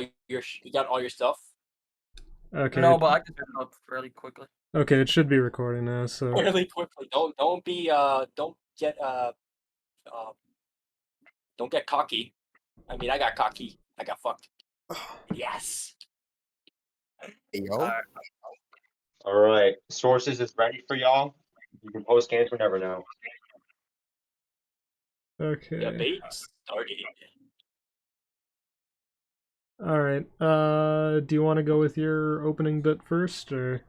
you got all your stuff Okay. No, but I can set it up fairly quickly. Okay, it should be recording now. So really quickly. Uh, don't get cocky. I mean, I got cocky. I got fucked. Yes. Hey, All yo. right. All right, sources is ready for y'all. You can post games whenever now. okay. Debate started. All right. Do you want to go with your opening bit first, or?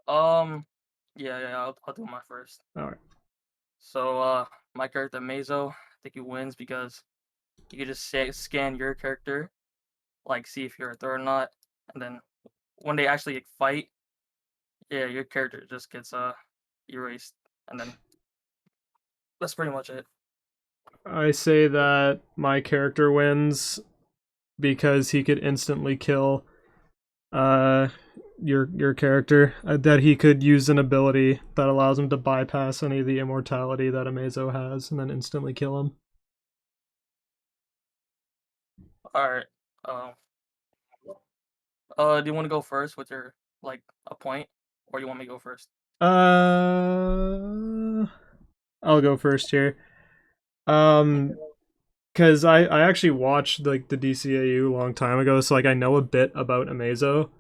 Yeah, I'll do my first. All right. So, my character Mazo, I think he wins because you can just scan your character, like see if you're a threat or not, and then when they actually fight, yeah, your character just gets erased, and then that's pretty much it. I say that my character wins because he could instantly kill uh your character. That he could use an ability that allows him to bypass any of the immortality that Amazo has and then instantly kill him. All right. Um. Do you want to go first with your like a point, or you want me to go first? I'll go first here. Because I actually watched like the DCAU a long time ago, so like I know a bit about Amazo,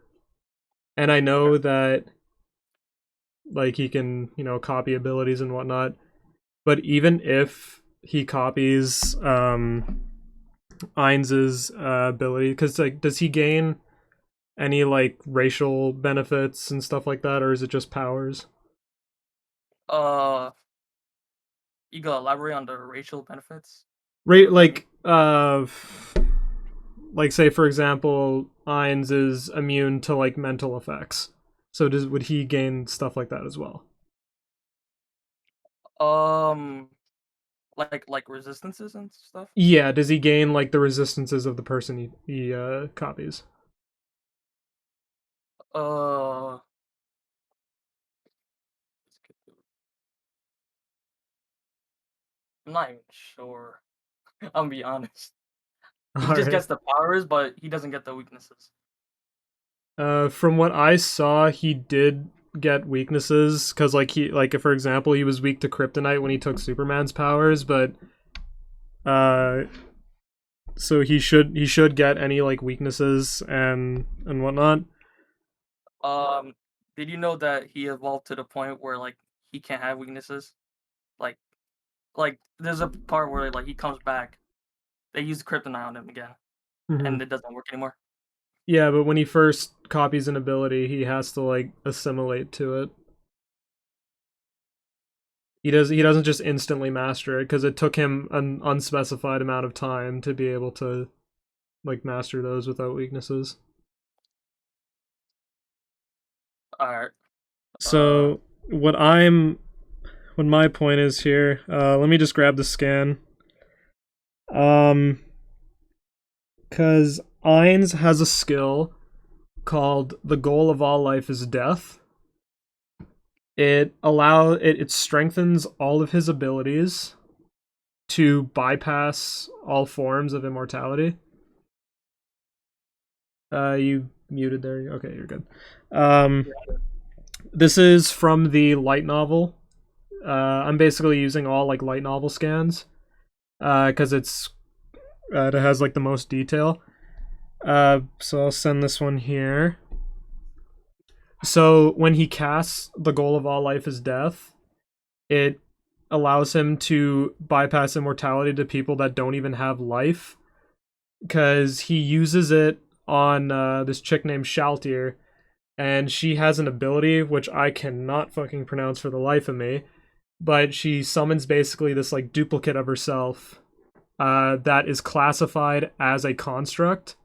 and I know that like he can copy abilities and whatnot. But even if he copies Ainz's ability, because like does he gain any like racial benefits and stuff like that, or is it just powers? Uh, you gotta elaborate on the racial benefits. Right, like say for example, Ainz is immune to like mental effects. So would he gain stuff like that as well? Um, like resistances and stuff. Yeah, does he gain like the resistances of the person he copies? Uh, I'm not even sure. I'm gonna be honest. He All just right. gets the powers, but he doesn't get the weaknesses. From what I saw, he did get weaknesses because, like, for example, he was weak to kryptonite when he took Superman's powers, but uh, so he should get any like weaknesses and whatnot. Um, did you know that he evolved to the point where like he can't have weaknesses? Like, like there's a part where like he comes back. They use kryptonite on him again, Hmm. and it doesn't work anymore. Yeah, but when he first copies an ability, he has to like assimilate to it. He doesn't just instantly master it because it took him an unspecified amount of time to be able to like master those without weaknesses. All right. Uh, So what my point is here, let me just grab the scan. Um, because Ainz has a skill called the goal of all life is death. It strengthens all of his abilities to bypass all forms of immortality. You muted there. Okay, you're good. This is from the light novel. I'm basically using all like light novel scans because it has like the most detail. So I'll send this one here. So when he casts the goal of all life is death, it allows him to bypass immortality to people that don't even have life, because he uses it on this chick named Shaltir, and she has an ability which I cannot fucking pronounce for the life of me, but she summons basically this like duplicate of herself that is classified as a construct.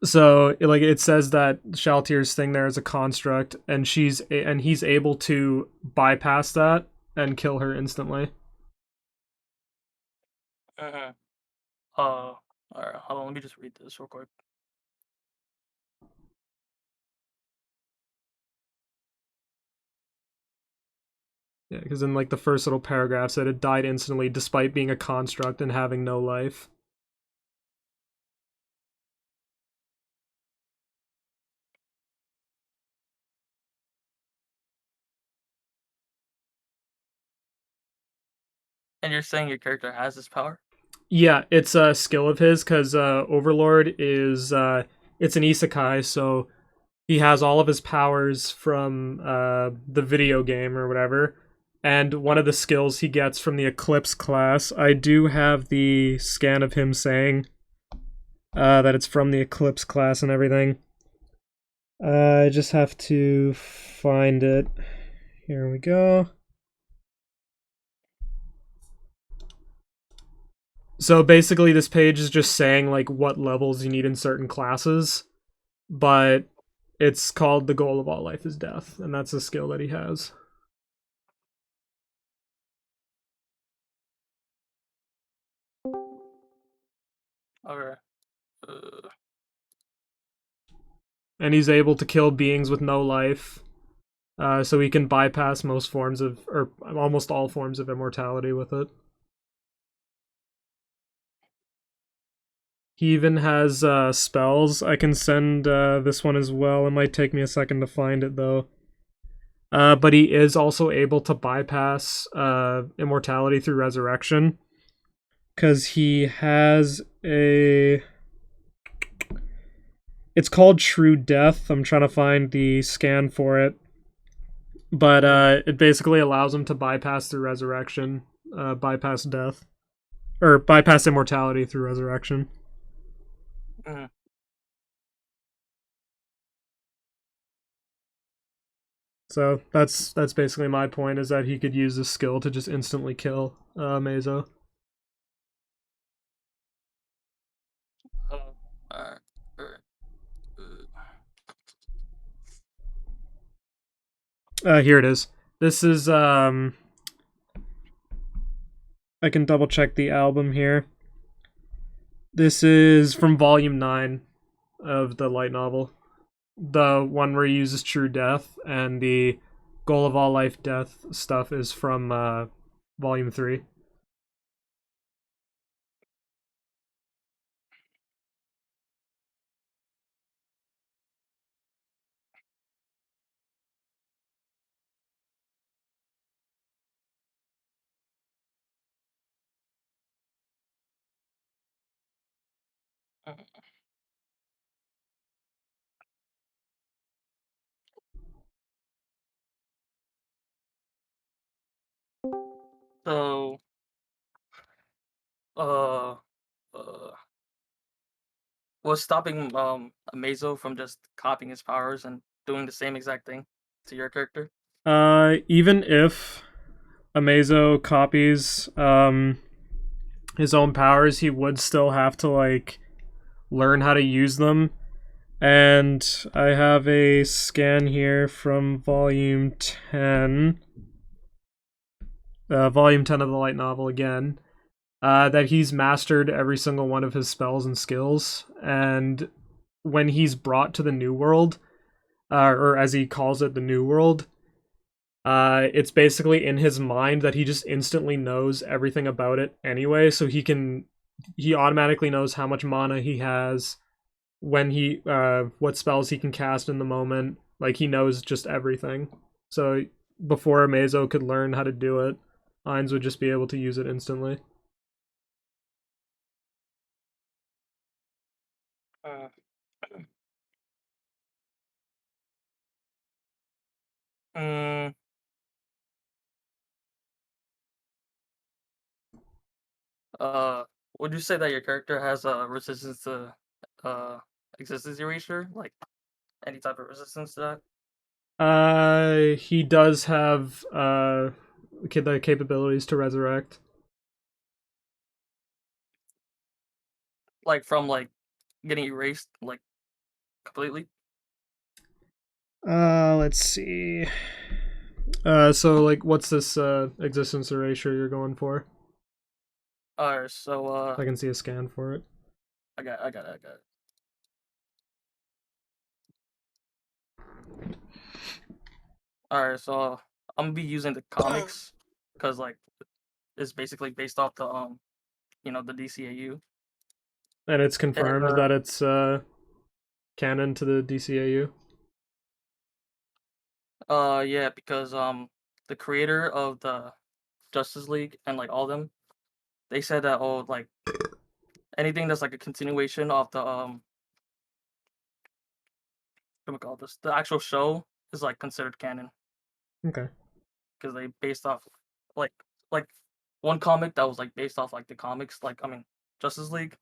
So like it says that Shaltir's thing there is a construct, and he's able to bypass that and kill her instantly. uh, all right. Hold on. Let me just read this real quick. Yeah, because in like the first little paragraph said it died instantly despite being a construct and having no life. And you're saying your character has this power? Yeah, it's a skill of his because Overlord is it's an isekai, so he has all of his powers from the video game or whatever. And one of the skills he gets from the Eclipse class, I do have the scan of him saying that it's from the Eclipse class and everything. I just have to find it. Here we go. So basically, this page is just saying like what levels you need in certain classes, but it's called the goal of all life is death, and that's a skill that he has. Okay. And he's able to kill beings with no life, so he can bypass most forms of, or almost all forms of immortality with it. He even has spells. I can send this one as well. It might take me a second to find it though. But he is also able to bypass immortality through resurrection. Because he has a... It's called True Death. I'm trying to find the scan for it. But it basically allows him to bypass through resurrection. Bypass death. Or bypass immortality through resurrection. Mm. So that's basically my point, is that he could use this skill to just instantly kill Amazo. Alright. Here it is. This is I can double check the album here. This is from volume 9 of the light novel. The one where he uses True Death, and the Goal of All Life Death stuff is from volume 3. So, uh, uh, was stopping Amazo from just copying his powers and doing the same exact thing to your character? Even if Amazo copies his own powers, he would still have to like learn how to use them. And I have a scan here from volume 10. Volume 10 of the light novel again. That he's mastered every single one of his spells and skills. And when he's brought to the new world, or as he calls it, the new world, it's basically in his mind that he just instantly knows everything about it anyway. So he automatically knows how much mana he has, when he what spells he can cast in the moment. Like, he knows just everything. So before Amazo could learn how to do it, Ainz would just be able to use it instantly. Uh, mm, uh, would you say that your character has a resistance to existence erasure, like any type of resistance to that? He does have the capabilities to resurrect. Like from like getting erased like completely? Let's see. So like, what's this existence erasure you're going for? Alright, so I can see a scan for it. I got it. Alright, so I'm gonna be using the comics because like it's basically based off the the DCAU. And it's confirmed And, that it's canon to the DCAU. Yeah, because the creator of the Justice League and like all them, they said that like anything that's like a continuation of the what do we call this? The actual show is like considered canon Okay. because they based off like like one comic that was like based off like the comics, like I mean Justice League.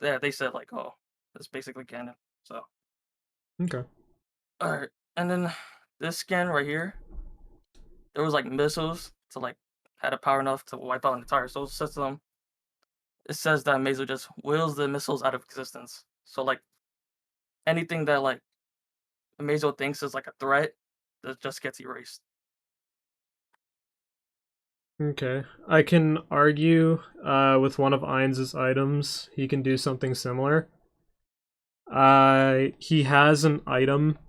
Yeah, they said like, oh, it's basically canon. So Okay. alright. And then this scan right here, there was like missiles to like had a power enough to wipe out an entire solar system. It says that Mazo just wills the missiles out of existence. So like anything that like Amazo thinks is like a threat, that just gets erased. Okay. I can argue with one of Ainz's items. He can do something similar. He has an item.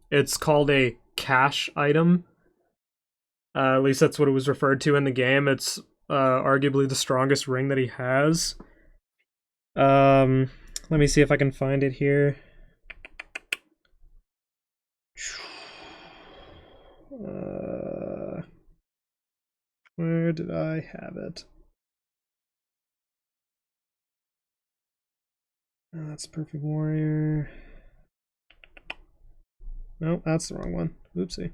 It's called a cache item. At least that's what it was referred to in the game. It's arguably the strongest ring that he has. Let me see if I can find it here. Where did I have it? Oh, that's Perfect Warrior. No, that's the wrong one. Oopsie.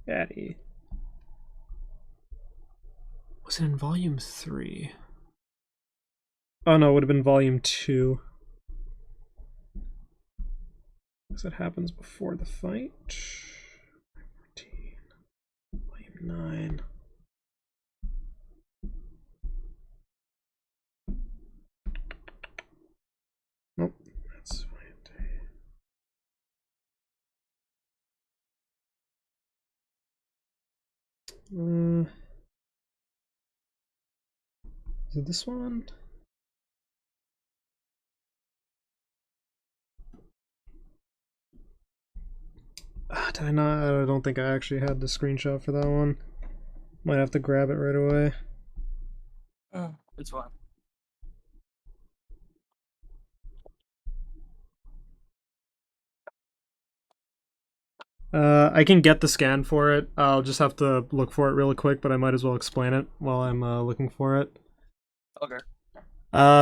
Daddy. Was it in volume 3? Oh no, it would have been volume 2. Because it happens before the fight. 14. Volume 9. Nope, that's volume 3. Is it this one? Did I not? I don't think I actually had the screenshot for that one. Might have to grab it right away. It's fine. I can get the scan for it. I'll just have to look for it really quick, but I might as well explain it while I'm looking for it. Okay.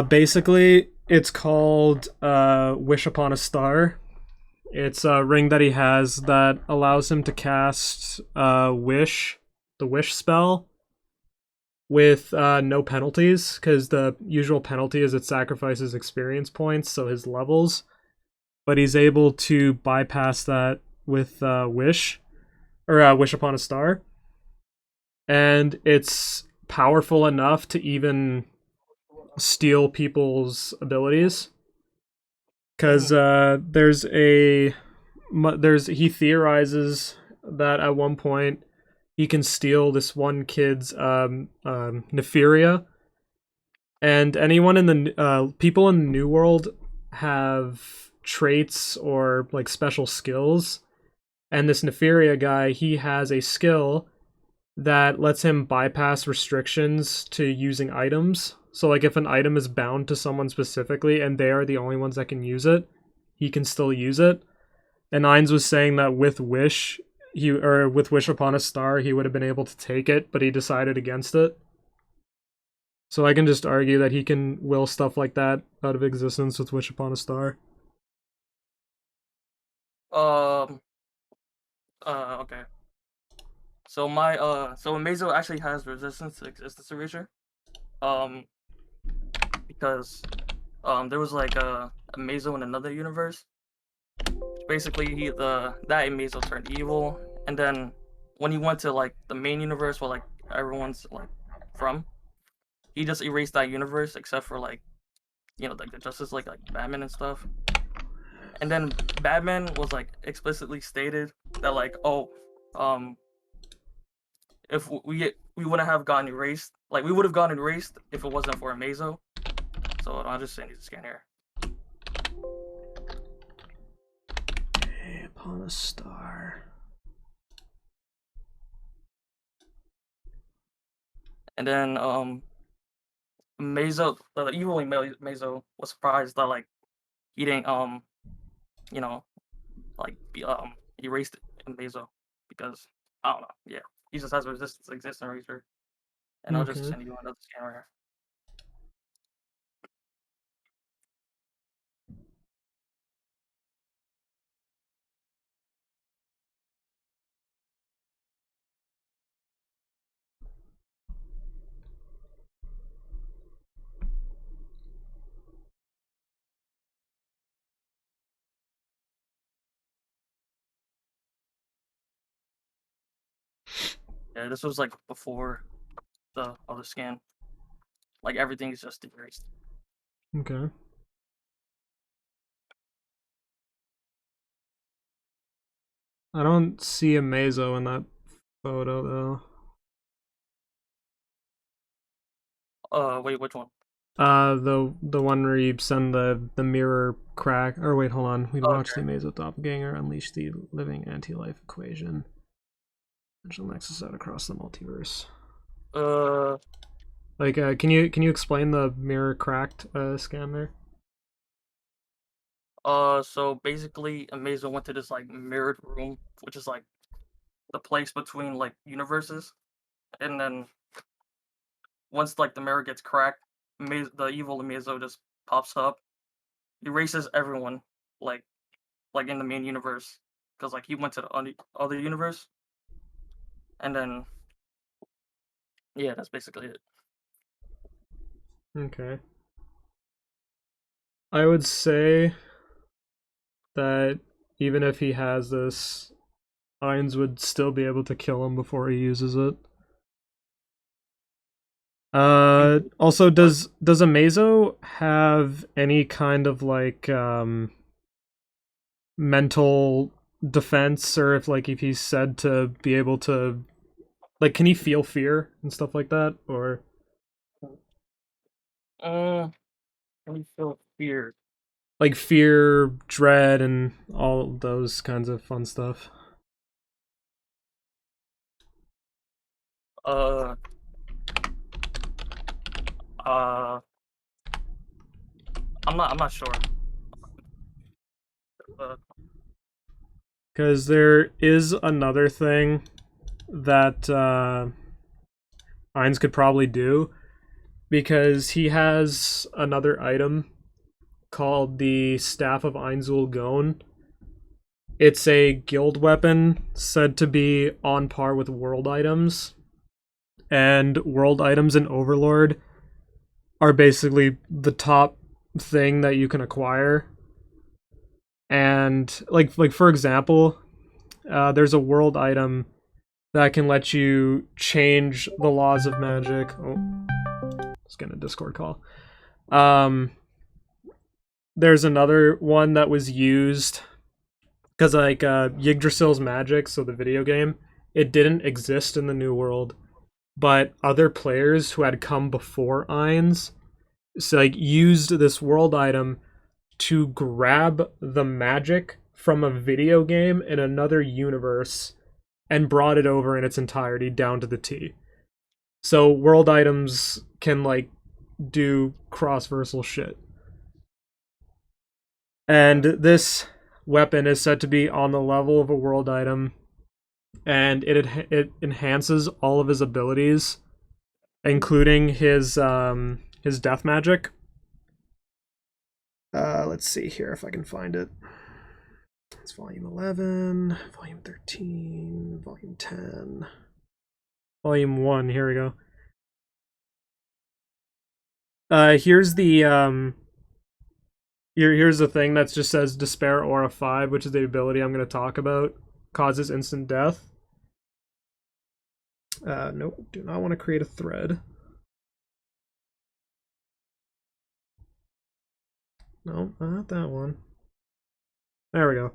Basically, it's called Wish Upon a Star. It's a ring that he has that allows him to cast Wish, the Wish spell, with no penalties, because the usual penalty is it sacrifices experience points, so his levels. But he's able to bypass that with Wish, or Wish Upon a Star. And it's powerful enough to even steal people's abilities. Because he theorizes that at one point he can steal this one kid's Neferia, and anyone in the people in the New World have traits or like special skills, and this Neferia guy, he has a skill that lets him bypass restrictions to using items. So like if an item is bound to someone specifically and they are the only ones that can use it, he can still use it. And Ainz was saying that with Wish, with Wish Upon a Star, he would have been able to take it, but he decided against it. So I can just argue that he can will stuff like that out of existence with Wish Upon a Star. Okay. So my so Amazo actually has resistance to existence erasure. Because there was like a Amazo in another universe. Basically that Amazo turned evil, and then when he went to like the main universe where like everyone's like from, he just erased that universe except for like like the Justice League, like Batman and stuff. And then Batman was like explicitly stated that like, oh, if we wouldn't have gotten erased, like we would have gotten erased if it wasn't for Amazo. So I'll just send you the scan here. Upon a Star. And then Mazo, the evil Mazo was surprised that like he didn't you know like erased Mazo because I don't know. Yeah, he just has resistance against eraser. And I'll just Okay. send you another scan right here. Yeah, this was like before the other scan. Like everything is just erased. Okay. I don't see a Mazo in that photo though. Wait, which one? The one where you send the mirror crack. Or wait, hold on. We watched Okay. the Amazo Doppelganger unleash the living anti-life equation. Dimensional nexus out across the multiverse. Like, can you explain the mirror cracked scan there? So basically, Amazo went to this like mirrored room, which is like the place between like universes, and then once like the mirror gets cracked, the evil Amazo just pops up, erases everyone, like in the main universe, because like he went to the other universe, and then yeah, that's basically it. Okay. I would say that even if he has this, Ainz would still be able to kill him before he uses it. Also, does Amazo have any kind of like mental defense, or if he's said to be able to, like, can he feel fear and stuff like that, or Can you feel fear? like fear, dread, and all those kinds of fun stuff? Uh, I'm not sure. Because there is another thing that Ainz could probably do, because he has another item called the Staff of Ainzul Gon. It's a guild weapon said to be on par with world items, and world items in Overlord are basically the top thing that you can acquire. And like for example, there's a world item that can let you change the laws of magic. Oh, let's get a Discord call. There's another one that was used because like Yggdrasil's magic, so the video game, it didn't exist in the New World, but other players who had come before Ainz, so like used this world item to grab the magic from a video game in another universe and brought it over in its entirety down to the T. So world items can like do cross-versal shit. And this weapon is said to be on the level of a world item, and it enhances all of his abilities, including his death magic. Let's see here if I can find it. It's volume 11, volume 13, volume 10, volume 1. Here we go. Here's the here's the thing that just says Despair Aura 5, which is the ability I'm going to talk about. Causes instant death. Nope, do not want to create a thread. No, not that one. There we go.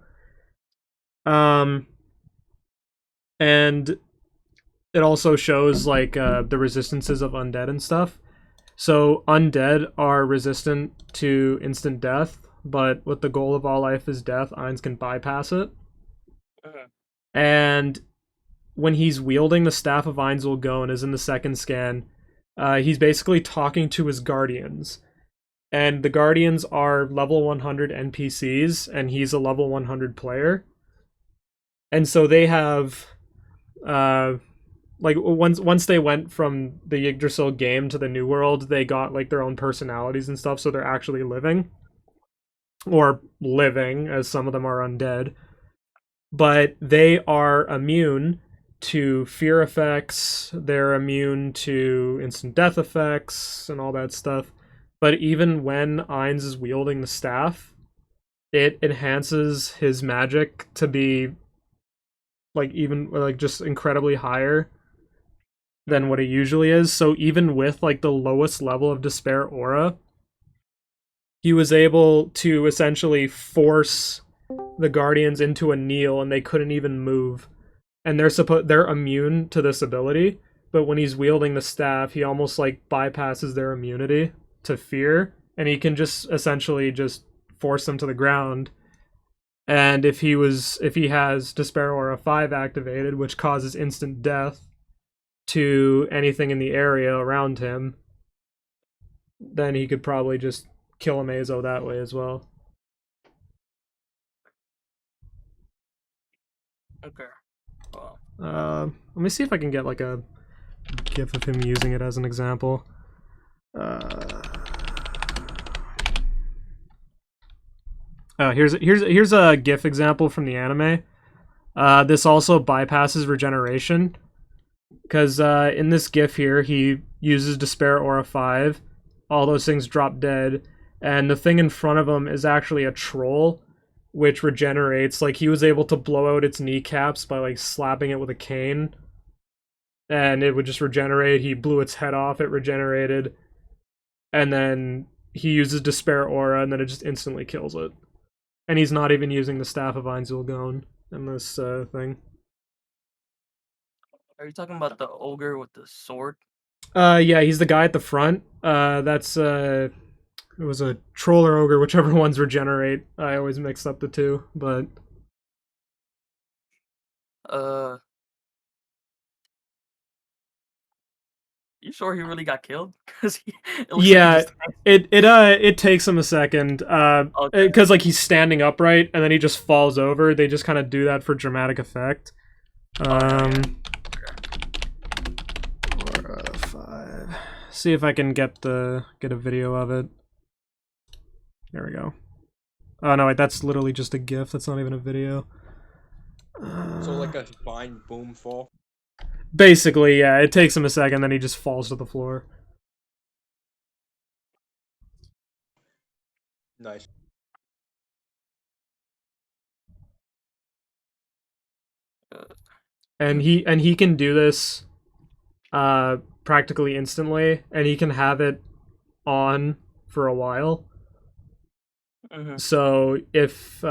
And it also shows like the resistances of undead and stuff. So undead are resistant to instant death, but with the goal of all life is death, Ainz can bypass it. And when he's wielding the Staff of Ainzul Gon, as in the second scan, He's basically talking to his guardians, and the guardians are level 100 NPCs, and he's a level 100 player. And so they have, like once they went from the Yggdrasil game to the New World, they got like their own personalities and stuff, so they're actually living, or living, as some of them are undead. But they are immune to fear effects, they're immune to instant death effects, and all that stuff. But even when Ainz is wielding the staff, it enhances his magic to be like even like just incredibly higher than what it usually is. So even with like the lowest level of despair aura, he was able to essentially force the guardians into a kneel, and they couldn't even move. And they're immune to this ability, but when he's wielding the staff, he almost like bypasses their immunity to fear, and he can just essentially just force them to the ground. And if he has Despair Aura 5 activated, which causes instant death to anything in the area around him, then he could probably just kill Amazo that way as well. Okay. Well, Let me see if I can get like a GIF of him using it as an example. Here's a GIF example from the anime. This also bypasses regeneration, because in this GIF here, he uses Despair Aura 5. All those things drop dead, and the thing in front of him is actually a troll, which regenerates. Like, he was able to blow out its kneecaps by like slapping it with a cane, and it would just regenerate. He blew its head off, it regenerated, and then he uses Despair Aura, and then it just instantly kills it. And he's not even using the Staff of Ainz in this thing. are you talking about the ogre with the sword? Yeah, he's the guy at the front. That's it was a troll or ogre, whichever ones regenerate. I always mix up the two, but You sure he really got killed? Because yeah, it takes him a second. Okay. Because like he's standing upright and then he just falls over. They just kind of do that for dramatic effect. Aura 5. See if I can get a video of it. There we go. Oh no, wait, that's literally just a GIF. That's not even a video. So like a fine boom fall. Basically, yeah. It takes him a second, then he just falls to the floor. Nice. And he can do this practically instantly, and he can have it on for a while. Mm-hmm. So if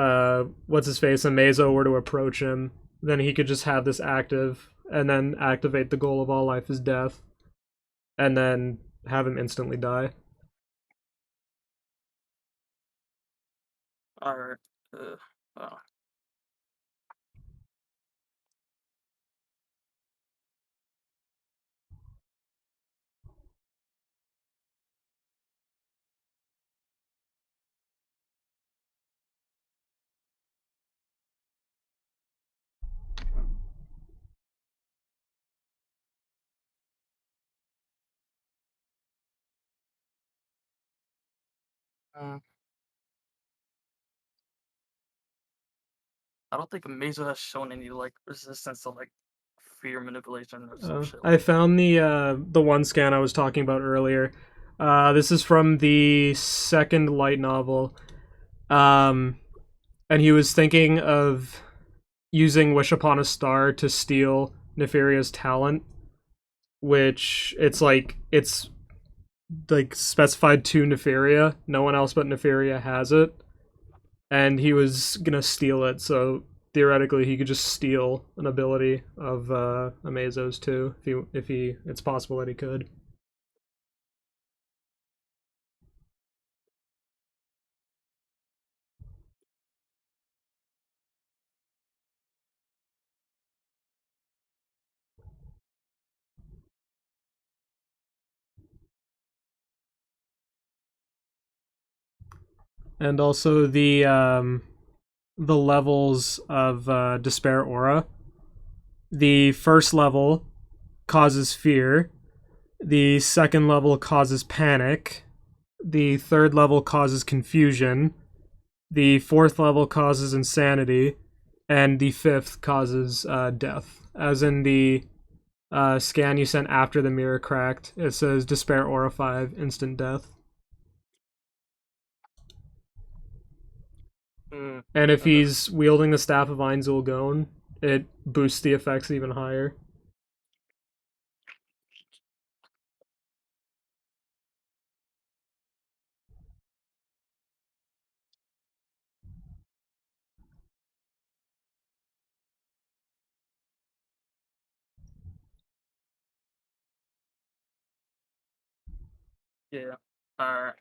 what's his face Amazo were to approach him, then he could just have this active and then activate the goal of all life is death, and then have him instantly die. Alright. Well. I don't think Amazo has shown any like resistance to like fear manipulation or some shit. I found the one scan I was talking about earlier. This is from the second light novel. And he was thinking of using Wish Upon a Star to steal Nefaria's talent, which it's like specified to Nefaria. No one else but Nefaria has it, and he was gonna steal it. So theoretically, he could just steal an ability of Amazo's too, if it's possible that he could. and also the levels of Despair Aura. The first level causes fear. The second level causes panic. The third level causes confusion. The fourth level causes insanity. And the fifth causes death. As in the scan you sent after the mirror cracked, it says Despair Aura 5, instant death. And if he's wielding the Staff of Ainz, it boosts the effects even higher. Yeah. Alright.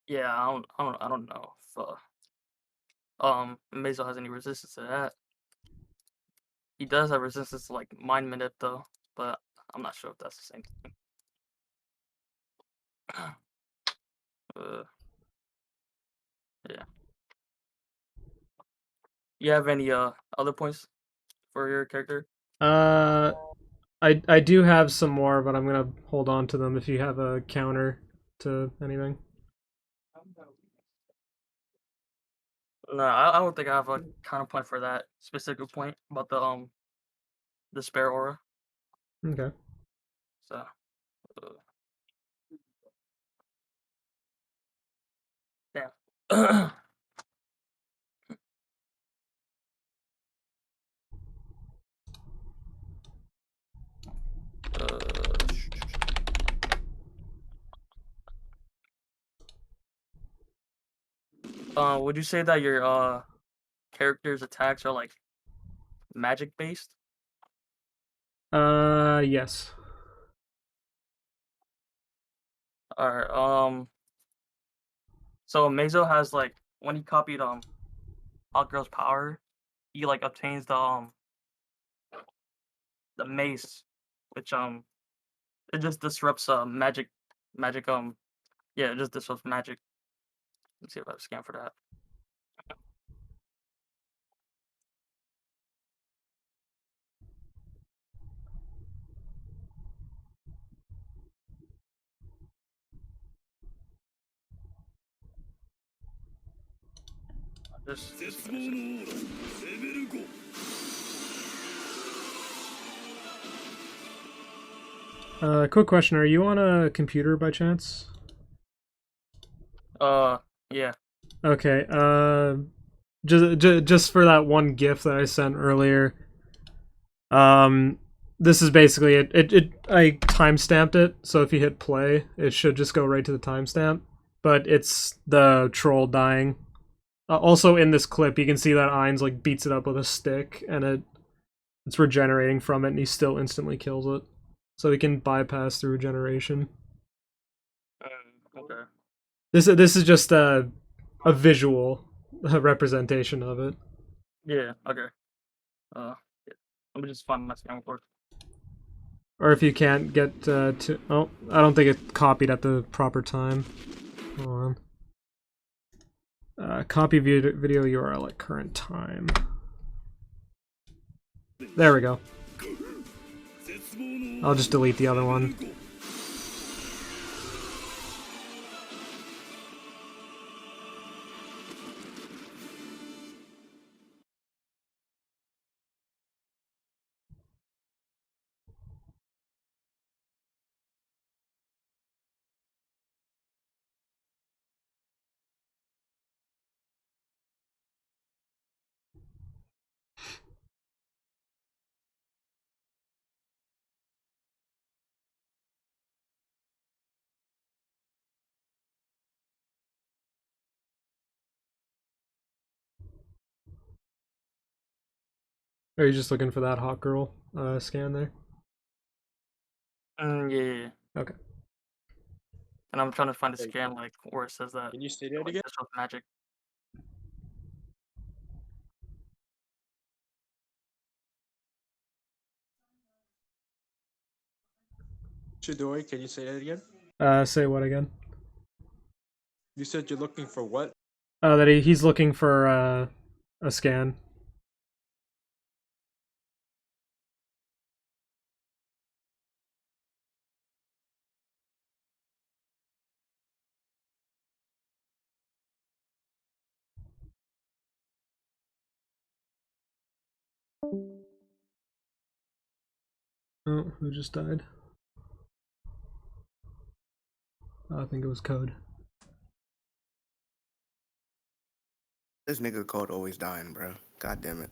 Yeah, I don't know if Mazo has any resistance to that. He does have resistance to like Mind Minute though, but I'm not sure if that's the same thing. Yeah. You have any other points for your character? I do have some more, but I'm gonna hold on to them if you have a counter to anything. No, I don't think I have a counterpoint for that specific point about the spare aura. Okay. So yeah. Would you say that your character's attacks are like magic based? Yes. Or so Mazo has like when he copied Hot Girl's power, he like obtains the mace, which it just disrupts magic yeah, it just disrupts magic. Let's see if I have a scan for that. Just give me a second. Quick question: are you on a computer by chance? Yeah. Okay. Just for that one GIF that I sent earlier. This is basically it. I timestamped it, so if you hit play, it should just go right to the timestamp. But it's the troll dying. Also in this clip, you can see that Ainz like beats it up with a stick, and it's regenerating from it, and he still instantly kills it. So he can bypass the regeneration. Okay. This is just a visual representation of it. Yeah. Okay. Yeah. Let me just find my scan report. Or if you can't get to... Oh, I don't think it copied at the proper time. Hold on. Copy video URL at current time. There we go. I'll just delete the other one. Or are you just looking for that hot girl scan there? Yeah. Okay. And I'm trying to find a Hey. scan like where it says that. Can you say that Like, again? this with magic. Chidori, can you say that again? Say what again? You said you're looking for what? That he's looking for a scan. Oh, who just died? I think it was Code. This nigga code always dying, bro. God damn it.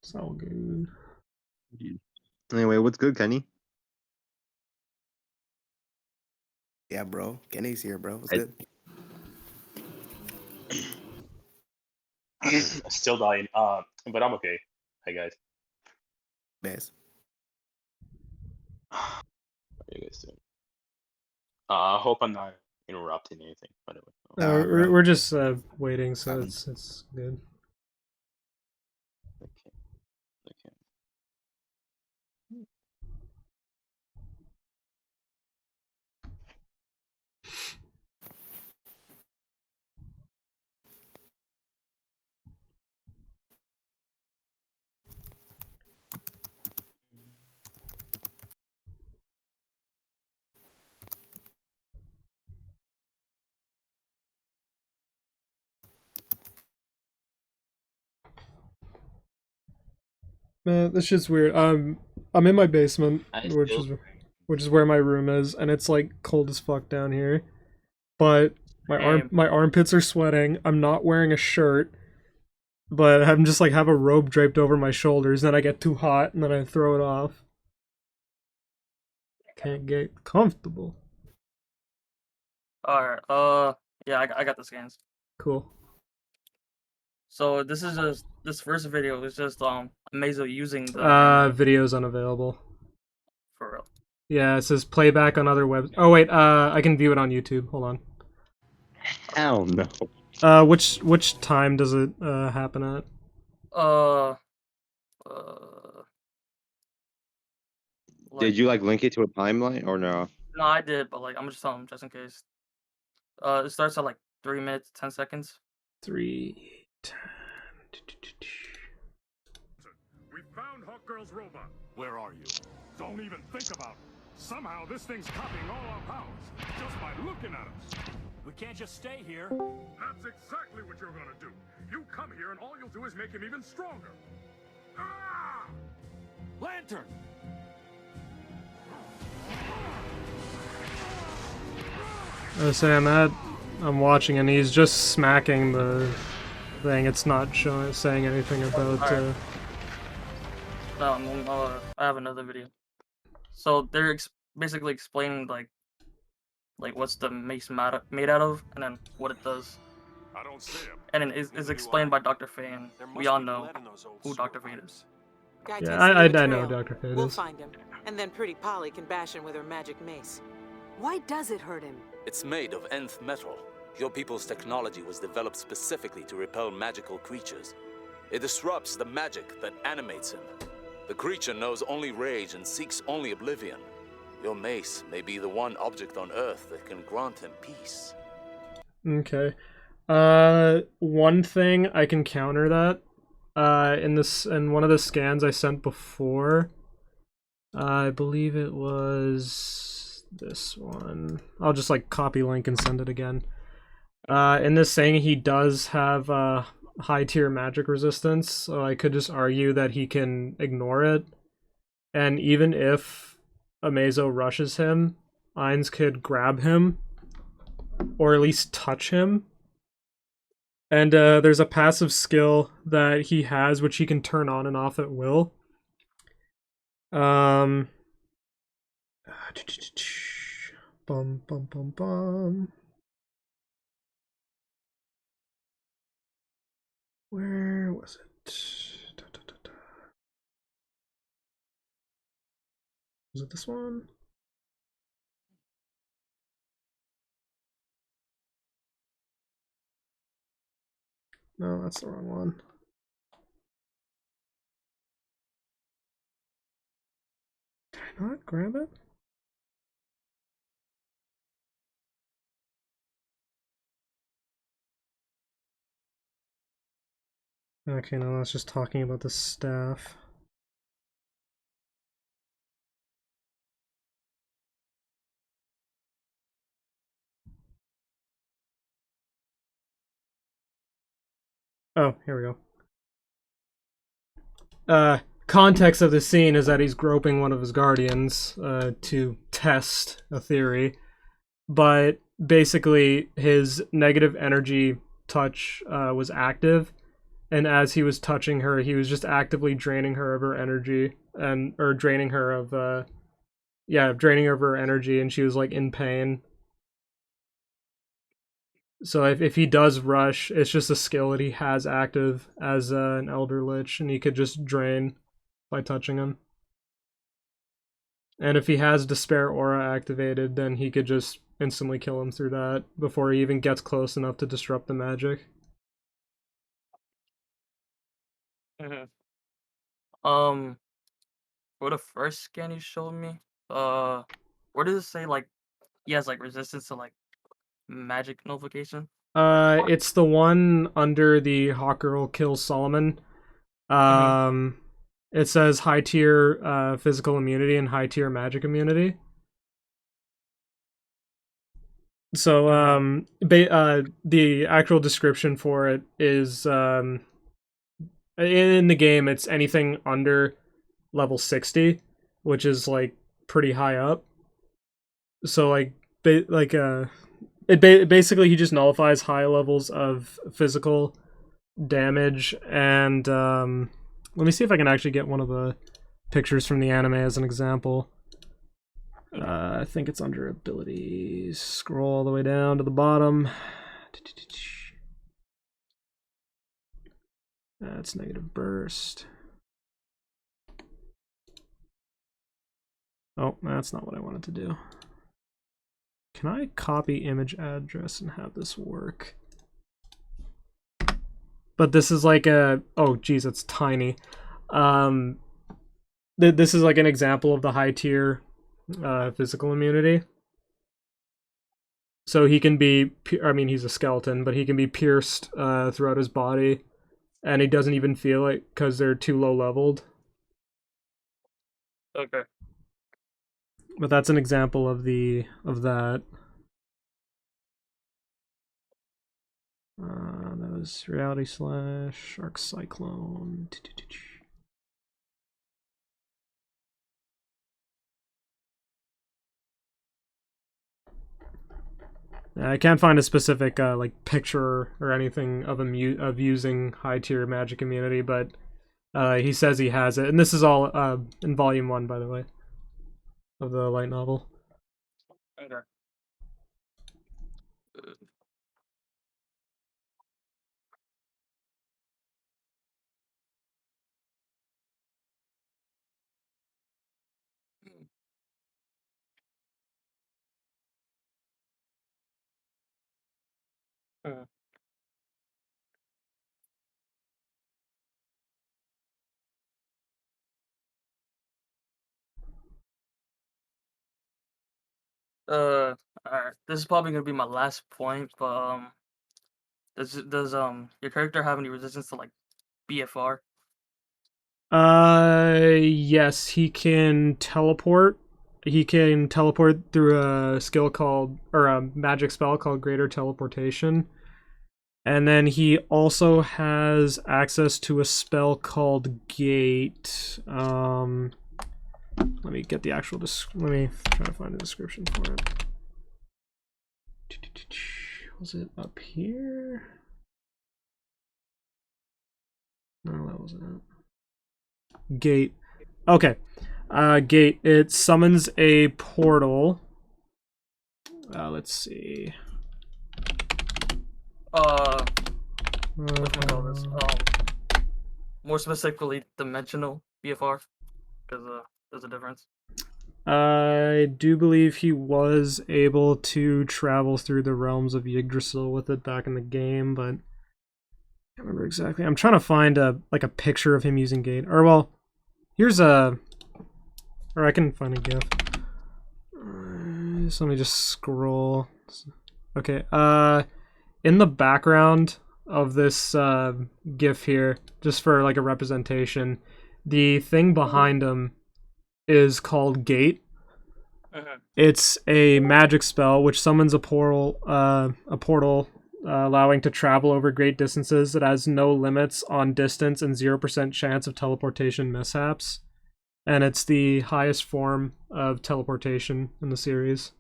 It's all good. Anyway, what's good, Kenny? Yeah, bro. Kenny's here, bro. What's I- good? Still dying. But I'm okay. Hi guys. Best. How are you guys doing? I hope I'm not interrupting anything. By the way. Nah, bro. We're just waiting, so it's good. Okay. Okay. Man, this shit's weird. I'm in my basement, which is where my room is, and it's like cold as fuck down here. But Same. my armpits are sweating. I'm not wearing a shirt, but I'm just like have a robe draped over my shoulders. Then I get too hot, and then I throw it off. Can't get comfortable. Alright, yeah, I got the scans. Cool. So this is just this first video is just Amazo using the Video's unavailable. for real. Yeah, it says playback on other webs. Oh wait, I can view it on YouTube. Hold on. Hell no. Which time does it happen at? Did you like link it to a timeline or no? No, I did, but like I'm just telling him just in case. It starts at like 3 minutes 10 seconds. 3, 10. We found Hawk Girl's robot. Where are you? Don't even think about it. Somehow this thing's copying all our powers just by looking at us. We can't just stay here. That's exactly what you're gonna do. You come here and all you'll do is make him even stronger. Ah! Lantern! I'm watching and he's just smacking the thing. It's not saying anything about I have another video. So they're basically explaining like what's the mace made out of, and then what it does. I don't see him. And then is explained by Dr. Faye, and we all know who Dr. Faye is. Guy Yeah, tends to leave a I know trail. Dr. Fate We'll is. find him, and then Pretty Polly can bash him with her magic mace. Why does it hurt him? It's made of nth metal. Your people's technology was developed specifically to repel magical creatures. It disrupts the magic that animates him. The creature knows only rage and seeks only oblivion. Your mace may be the one object on Earth that can grant him peace. Okay. One thing I can counter that. In one of the scans I sent before, I believe it was this one. I'll just like copy link and send it again. In this thing, he does have high tier magic resistance, so I could just argue that he can ignore it. And even if Amazo rushes him, Ainz could grab him, or at least touch him. And there's a passive skill that he has which he can turn on and off at will. Bum bum bum bum. Where was it? Was it this one? No, that's the wrong one. Did I not grab it? Okay, no, that's just talking about the staff. Oh, here we go. Context of the scene is that he's groping one of his guardians to test a theory, but basically his negative energy touch was active, and as he was touching her, he was just actively draining her of her energy, or draining her of draining her of her energy, and she was like in pain. So if he does rush, it's just a skill that he has active as an Elder Lich, and he could just drain by touching him. And if he has Despair Aura activated, then he could just instantly kill him through that before he even gets close enough to disrupt the magic. For the first scan you showed me, where does it say like he has like resistance to like magic nullification? It's the one under the Hawkgirl kills Solomon. It says high tier physical immunity and high tier magic immunity. So the actual description for it is in the game it's anything under level 60, which is like pretty high up. So basically he just nullifies high levels of physical damage, and let me see if I can actually get one of the pictures from the anime as an example. I think it's under abilities. Scroll all the way down to the bottom. That's negative burst. Oh, that's not what I wanted to do. Can I copy image address and have this work? But this is like a... Oh, geez, it's tiny. This is like an example of the high tier physical immunity. So he can be... I mean, he's a skeleton, but he can be pierced throughout his body, and he doesn't even feel it because they're too low leveled. Okay. But that's an example of that. That was Reality Slash, Arc Cyclone. I can't find a specific like picture or anything of him of using high tier magic immunity, but he says he has it, and this is all in Volume 1, by the way, of the light novel. Okay. Alright. This is probably gonna be my last point, but does your character have any resistance to like BFR? Yes, he can teleport. He can teleport through a skill called, or a magic spell called Greater Teleportation. And then he also has access to a spell called Gate. Let me get the actual let me try to find a description for it. Was it up here? No, that wasn't it. Gate. Okay. Gate. It summons a portal. Let's see. more specifically dimensional BFR, because there's a difference. I do believe he was able to travel through the realms of Yggdrasil with it back in the game, but I can't remember exactly. I'm trying to find a picture of him using gate. Or well, here's a, or I can find a GIF. So let me just scroll. Okay. In the background of this GIF here, just for like a representation, the thing behind him is called Gate. It's a magic spell which summons a portal, allowing to travel over great distances. It has no limits on distance and 0% chance of teleportation mishaps. And it's the highest form of teleportation in the series.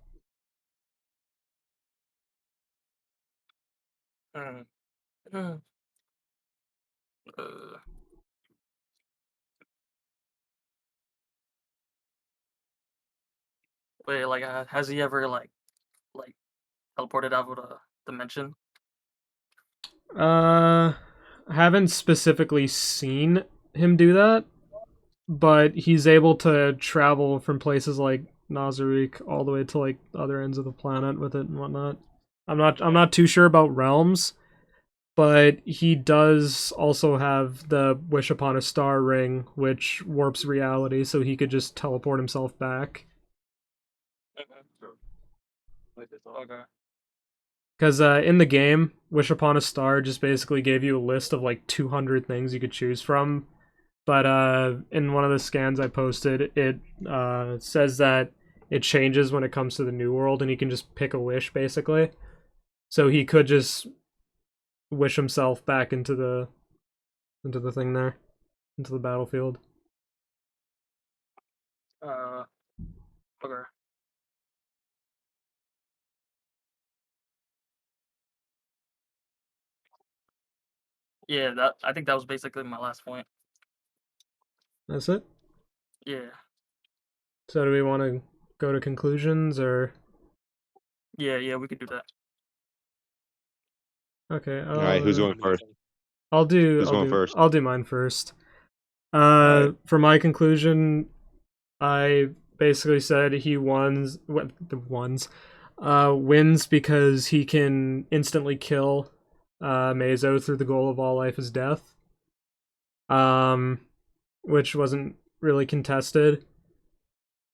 Wait, like, has he ever like teleported out of a dimension? I haven't specifically seen him do that, but he's able to travel from places like Nazarick all the way to like other ends of the planet with it and whatnot. I'm not too sure about realms, but he does also have the Wish Upon a Star ring, which warps reality, so he could just teleport himself back. Okay. Because in the game, Wish Upon a Star just basically gave you a list of like 200 things you could choose from. But in one of the scans I posted, it says that it changes when it comes to the New World, and he can just pick a wish, basically. So he could just wish himself back into the thing there, into the battlefield. Okay. Yeah, I think that was basically my last point. That's it? Yeah. So do we want to go to conclusions, or? Yeah, we could do that. Okay. All right, who's going first? I'll do. Who's going first? I'll do mine first. For my conclusion, I basically said he wins because he can instantly kill Amazo through the goal of all life is death. Which wasn't really contested.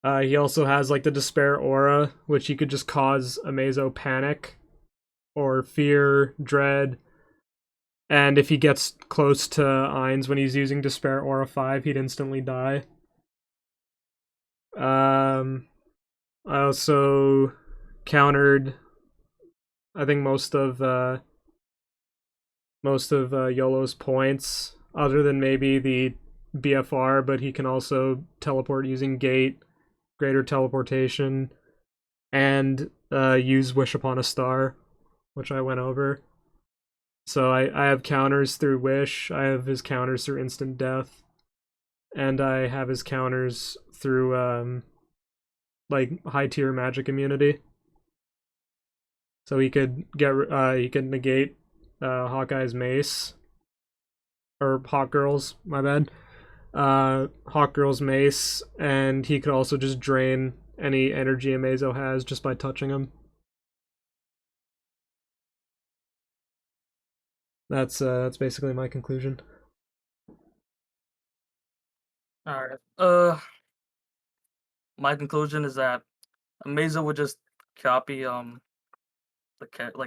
He also has like the despair aura, which he could just cause Amazo panic or fear, dread. And if he gets close to Ainz when he's using Despair Aura 5, he'd instantly die. I also countered, I think, most of Yolo's points, other than maybe the BFR, but he can also teleport using Gate, Greater Teleportation, and use Wish Upon a Star, which I went over. So I have counters through Wish, I have his counters through Instant Death, and I have his counters through like high tier magic immunity. So he could negate Hawkeye's mace, or Hawkgirl's, my bad. Hawkgirl's mace, and he could also just drain any energy Amazo has just by touching him. That's basically my conclusion. All right. My conclusion is that Amazo would just copy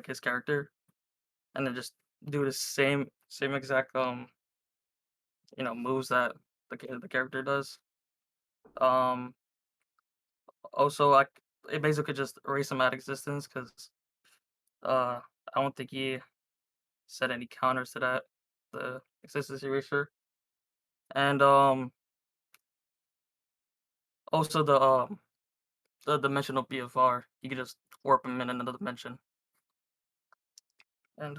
his character, and then just do the same exact moves that the character does. Also, Amazo could just erase him out of existence because I don't think he said any counters to that, the existence erasure. And also the dimensional BFR, you could just warp him in another dimension. And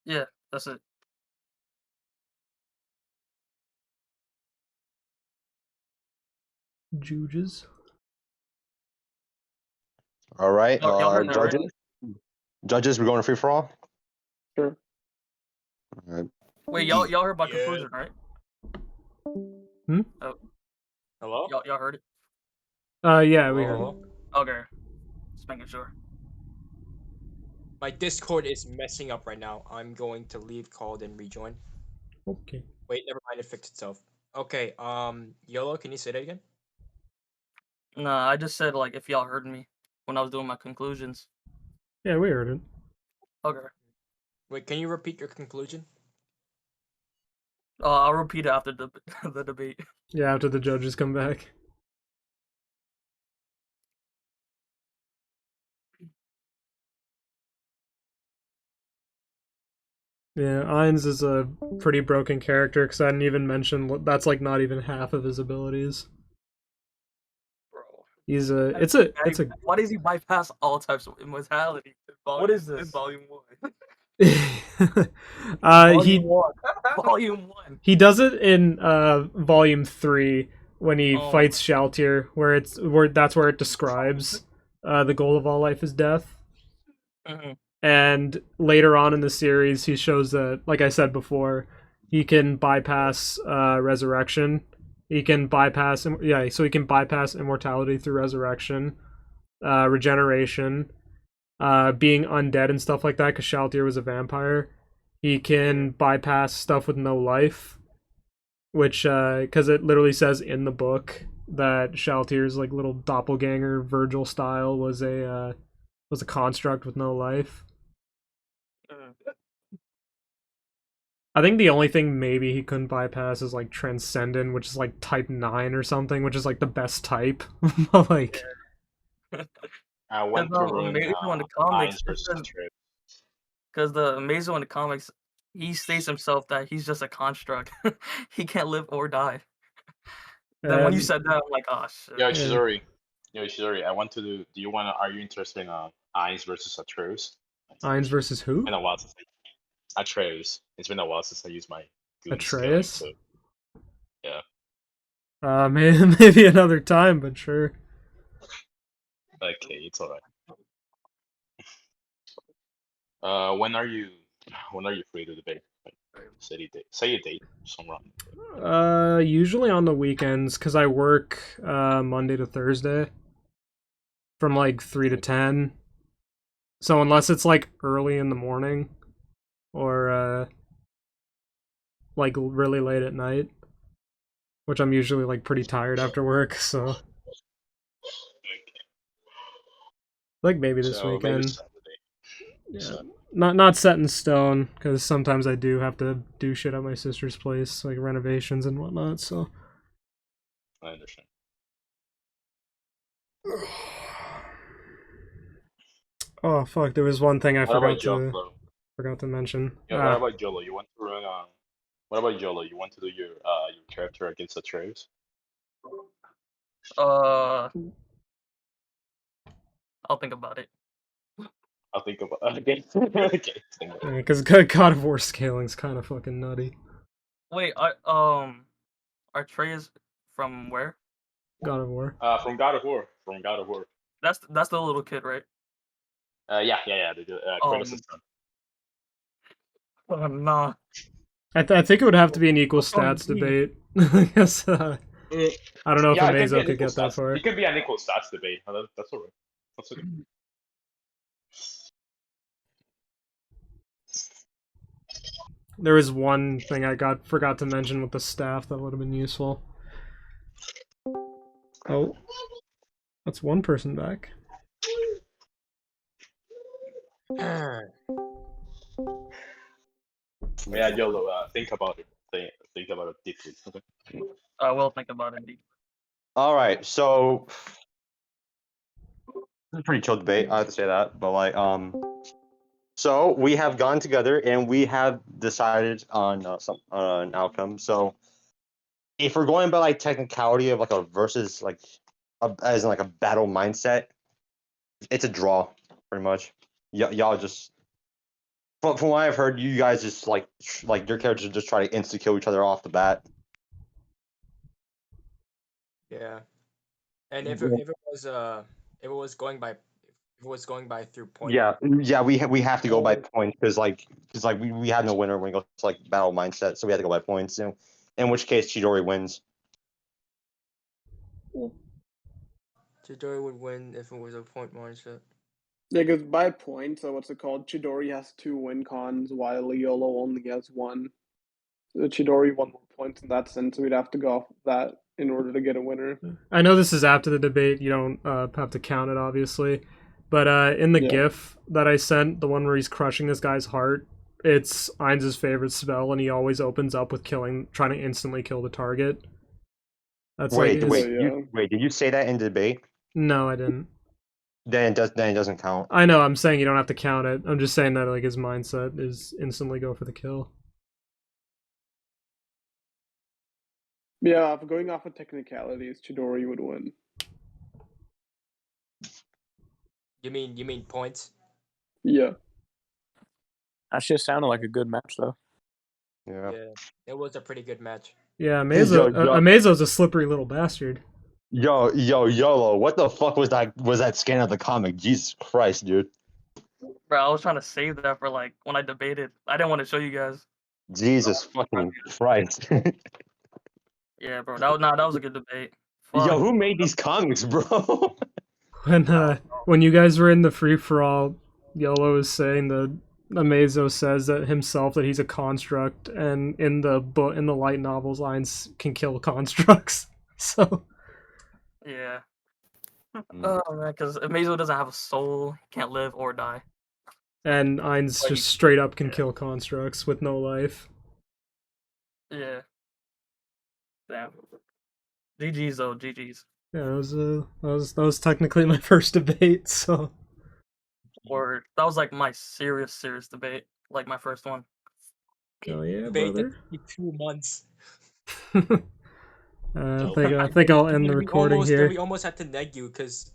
yeah, that's it. Juges. All right, Y'all heard that, judges. right? Judges, we're going to free for all. Sure. All right. Wait, y'all heard my Yeah. conclusion, right? Hmm? Oh, Hello? y'all heard it? Yeah, we heard. Hello? Okay, just making sure. My Discord is messing up right now. I'm going to leave, call, then rejoin. Okay. Wait, never mind. It fixed itself. Okay. Yolo, can you say that again? Nah, I just said like if y'all heard me when I was doing my conclusions. Yeah, we heard it. Okay. Wait, can you repeat your conclusion? I'll repeat it after the the debate. Yeah, after the judges come back. Yeah, Ainz is a pretty broken character because I didn't even mention that's like not even half of his abilities. Bro. He's a Why does he bypass all types of immortality? What is this? In volume 1. He Volume 1. he does it in volume 3 when he Oh. fights Shaltir, where that's where it describes the goal of all life is death. Mhm. And later on in the series, he shows that, like I said before, he can bypass resurrection. He can bypass, so he can bypass immortality through resurrection, regeneration, being undead and stuff like that, because Shaltir was a vampire. He can bypass stuff with no life, which, because it literally says in the book that Shaltir's like little doppelganger Virgil style was a construct with no life. I think the only thing maybe he couldn't bypass is like Transcendent, which is like type 9 or something, which is like the best type. But like, I went to ruin Amazo in the comics, Ainz versus Atreus. because the Amazo in the comics, he states himself that he's just a construct. He can't live or die. Then when you said that, I'm like, oh shit. Yo, Chidori. I want to do. Are you interested in Ainz versus Atreus? Ainz versus who? It's been a while since Atreus. It's been a while since I used my goon Atreus? skilling, so yeah. Maybe another time, but sure. Okay, it's alright. When are you free to debate? Say a date somewhere. Usually on the weekends, because I work Monday to Thursday from like 3 to 10. So unless it's like early in the morning or like really late at night, which I'm usually like pretty tired after work, so like maybe this weekend. Maybe yeah, not set in stone, because sometimes I do have to do shit at my sister's place, like renovations and whatnot. So I understand. Oh fuck! There was one thing I What about forgot to mention. Yeah, what about Yolo? You want to run What about Yolo? You want to do your character against Atreus? I'll think about it. I'll think about okay. Okay. Because God of War scaling's kind of fucking nutty. Wait, Atreus from where? God of War. From God of War. From God of War. That's the little kid, right? Yeah. Kratos' son. Oh, nah. I think it would have to be an equal stats debate. I guess. I don't know if Amazo could get that far. It could be an equal stats debate. That's alright. That's okay. There was one thing I forgot to mention with the staff that would have been useful. Oh, that's one person back. Yeah, Yolo. Think about it. Think about it deeply. Okay. I will think about it deeply. All right, so it's a pretty chill debate. I have to say that, but like, so we have gone together and we have decided on an outcome. So if we're going by like technicality of like a versus like as in like a battle mindset, it's a draw pretty much. Y'all just from what I've heard, you guys just like your characters just try to insta kill each other off the bat. Yeah, and if it was going by If it was going by through point. Yeah, we have to go by points because we had no winner when it goes to like battle mindset, so we had to go by points. In which case Chidori wins. Chidori would win if it was a point mindset. Yeah, because by points, so what's it called? Chidori has 2 win cons, while Yolo only has 1. So Chidori won more points in that sense, so we'd have to go off of that in order to get a winner. I know this is after the debate. You don't have to count it, obviously. But in the GIF that I sent, the one where he's crushing this guy's heart, it's Ainz' favorite spell, and he always opens up with trying to instantly kill the target. That's wait, did you say that in debate? No, I didn't. Then it doesn't count. I know, I'm saying you don't have to count it. I'm just saying that like his mindset is instantly go for the kill. Yeah, if going off of technicalities, Chidori would win. You mean points? Yeah. That just sounded like a good match, though. Yeah. It was a pretty good match. Yeah, Amazo's a slippery little bastard. Yolo, what the fuck was that scan of the comic? Jesus Christ, dude. Bro, I was trying to save that for like when I debated. I didn't want to show you guys. Jesus fucking Christ. Yeah, bro. That was a good debate. Fuck. Yo, who made these comics, bro? When you guys were in the free for all, Yolo was saying that Amazo says that himself that he's a construct, and in the light novels, Ainz can kill constructs. So yeah. Oh man, because Amazo doesn't have a soul, can't live or die. And Ainz just straight up can kill constructs with no life. Yeah. Damn. GG's though, GG's. Yeah, that was technically my first debate, so. Or that was like my serious debate, like my first one. Oh yeah, debate brother. 2 months. I think I'll end the recording here. We almost had to neg you because